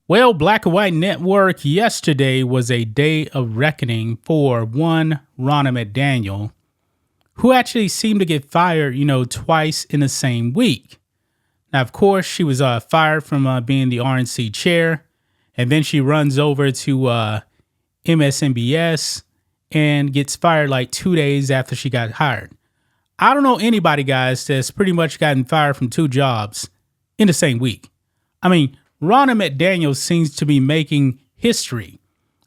Well, Black and White Network, yesterday was a day of reckoning for one Ronna McDaniel, who actually seemed to get fired, twice in the same week. Now, of course, she was fired from being the RNC chair, and then she runs over to MSNBC and gets fired like 2 days after she got hired. I don't know anybody, guys, that's pretty much gotten fired from two jobs in the same week. I mean, Ronna McDaniel seems to be making history.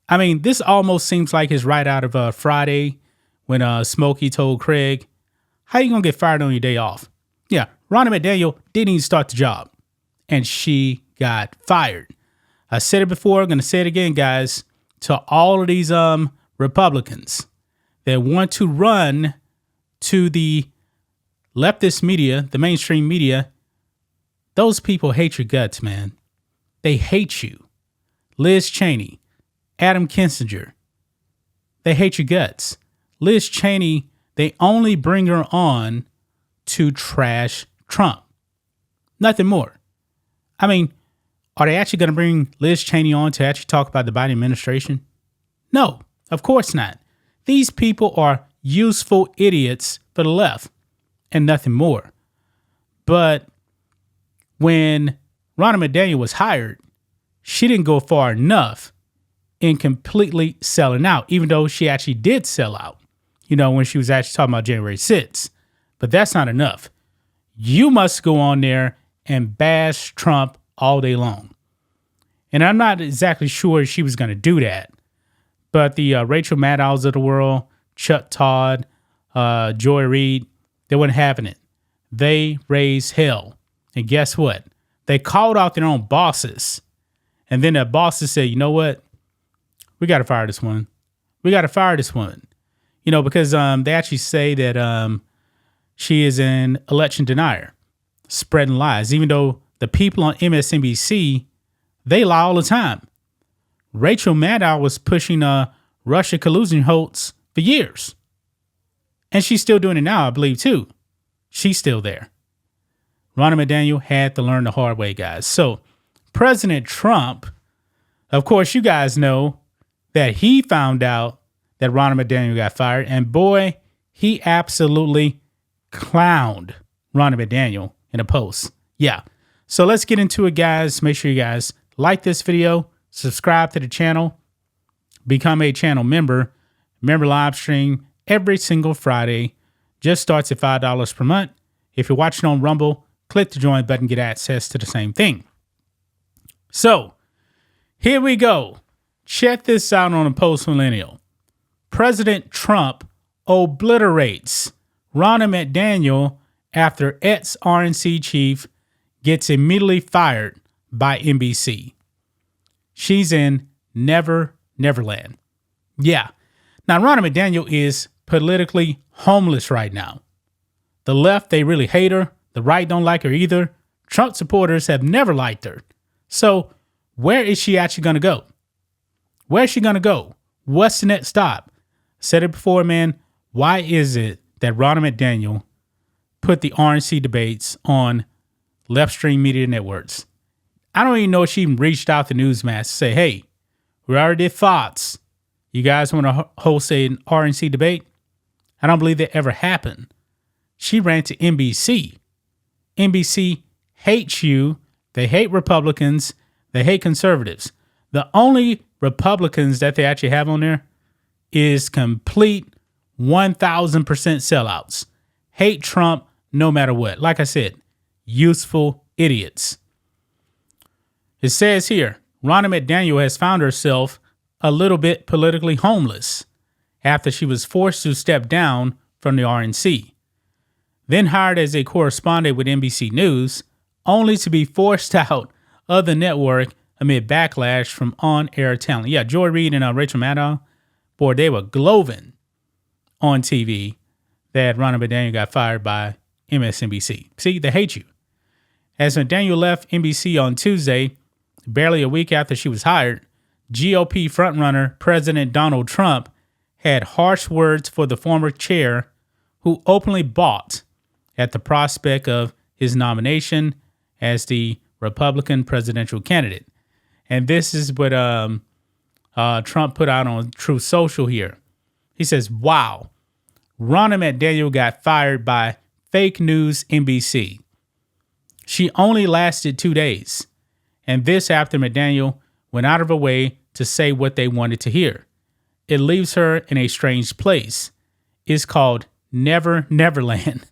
I mean, this almost seems like it's right out of Friday when Smokey told Craig, how you going to get fired on your day off? Yeah, Ronna McDaniel didn't even start the job, and she got fired. I said it before, I'm going to say it again, guys, to all of these Republicans that want to run to the leftist media, the mainstream media. Those people hate your guts, man. They hate you. Liz Cheney, Adam Kinzinger, they hate your guts. Liz Cheney, they only bring her on to trash Trump. Nothing more. I mean, are they actually going to bring Liz Cheney on to actually talk about the Biden administration? No, of course not. These people are useful idiots for the left and nothing more. But when Ronna McDaniel was hired, she didn't go far enough in completely selling out, even though she actually did sell out, when she was actually talking about January 6th. But that's not enough. You must go on there and bash Trump all day long. And I'm not exactly sure she was going to do that. But the Rachel Maddows of the world, Chuck Todd, Joy Reid, they weren't having it. They raised hell. And guess what? They called out their own bosses. And then their bosses said, you know what? We got to fire this woman. We got to fire this woman. Because they actually say that she is an election denier, spreading lies, even though the people on MSNBC, they lie all the time. Rachel Maddow was pushing Russia collusion hoax for years. And she's still doing it now, I believe, too. She's still there. Ronna McDaniel had to learn the hard way, guys. So President Trump, of course, you guys know that he found out that Ronna McDaniel got fired. And boy, he absolutely clowned Ronna McDaniel in a post. Yeah. So let's get into it, guys. Make sure you guys like this video, subscribe to the channel, become a channel member. Member live stream every single Friday. Just starts at $5 per month. If you're watching on Rumble, click the join button, get access to the same thing. So here we go. Check this out on a post millennial. President Trump obliterates Ronna McDaniel after ex-RNC chief gets immediately fired by NBC. She's in Neverland. Yeah. Now, Ronna McDaniel is politically homeless right now. The left, they really hate her. The right don't like her either. Trump supporters have never liked her. So where is she actually going to go? Where is she going to go? What's the next stop? Said it before, man. Why is it that Ronna McDaniel put the RNC debates on left stream media networks? I don't even know if she even reached out to Newsmax to say, hey, we already did Fox. You guys want to host an RNC debate? I don't believe that ever happened. She ran to NBC. NBC hates you. They hate Republicans. They hate conservatives. The only Republicans that they actually have on there is complete 1,000% sellouts. Hate Trump no matter what. Like I said, useful idiots. It says here, Ronna McDaniel has found herself a little bit politically homeless after she was forced to step down from the RNC. Then hired as a correspondent with NBC News, only to be forced out of the network amid backlash from on-air talent. Yeah, Joy Reid and Rachel Maddow, boy, they were gloating on TV that Ronna McDaniel got fired by MSNBC. See, they hate you. As McDaniel left NBC on Tuesday, barely a week after she was hired, GOP frontrunner President Donald Trump had harsh words for the former chair, who openly balked at the prospect of his nomination as the Republican presidential candidate. And this is what Trump put out on Truth Social here. He says, wow, Ronna McDaniel got fired by fake news NBC. She only lasted 2 days. And this after McDaniel went out of her way to say what they wanted to hear. It leaves her in a strange place. It's called Neverland,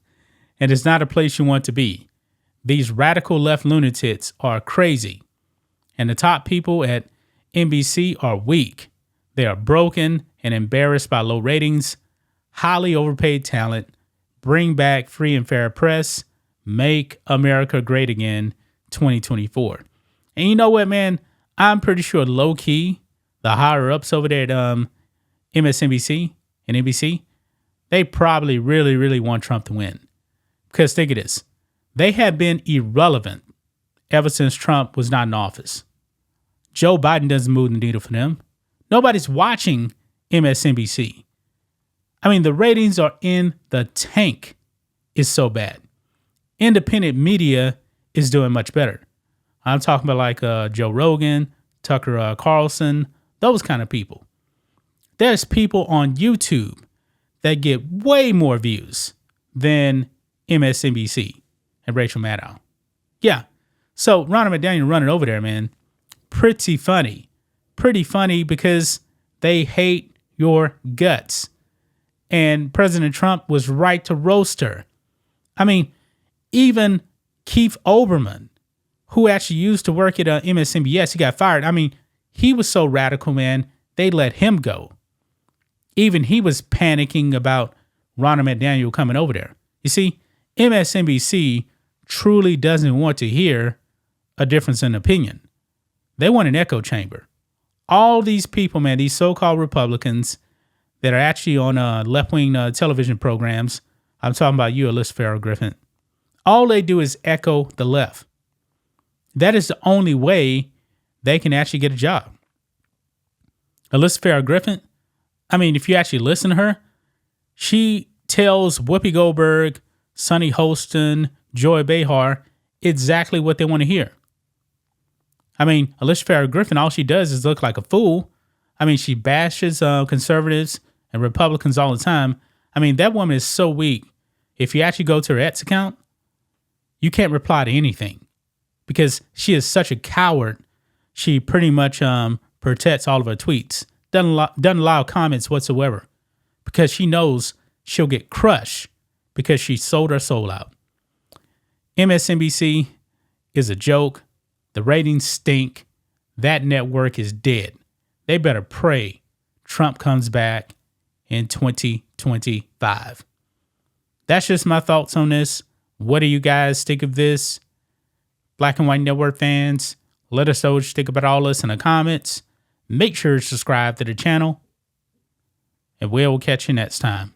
and it's not a place you want to be. These radical left lunatics are crazy, and the top people at NBC are weak. They are broken and embarrassed by low ratings, highly overpaid talent, bring back free and fair press, make America great again 2024. And you know what, man? I'm pretty sure low key, the higher ups over there at MSNBC and NBC, they probably really want Trump to win. Because think of this. They have been irrelevant ever since Trump was not in office. Joe Biden doesn't move the needle for them. Nobody's watching MSNBC. I mean, the ratings are in the tank. It's so bad. Independent media is doing much better. I'm talking about like Joe Rogan, Tucker Carlson, those kind of people. There's people on YouTube that get way more views than MSNBC and Rachel Maddow. Yeah. So Ronna McDaniel running over there, man. Pretty funny. Pretty funny because they hate your guts. And President Trump was right to roast her. I mean, even Keith Olbermann, who actually used to work at MSNBC, he got fired. I mean, he was so radical, man, they let him go. Even he was panicking about Ronna McDaniel coming over there. You see, MSNBC truly doesn't want to hear a difference in opinion. They want an echo chamber. All these people, man, these so-called Republicans that are actually on left-wing television programs, I'm talking about you, Alyssa Farrell Griffin, all they do is echo the left. That is the only way they can actually get a job. Alyssa Farrell Griffin, I mean, if you actually listen to her, she tells Whoopi Goldberg, Sonny Holston, Joy Behar exactly what they want to hear. I mean, Alyssa Farrell Griffin, all she does is look like a fool. I mean, she bashes conservatives and Republicans all the time. I mean, that woman is so weak. If you actually go to her X account, you can't reply to anything because she is such a coward. She pretty much protects all of her tweets. Doesn't allow comments whatsoever because she knows she'll get crushed because she sold her soul out. MSNBC is a joke. The ratings stink. That network is dead. They better pray Trump comes back in 2025. That's just my thoughts on this. What do you guys think of this? Black and White Network fans, let us know what you think about all this in the comments. Make sure to subscribe to the channel, and we'll catch you next time.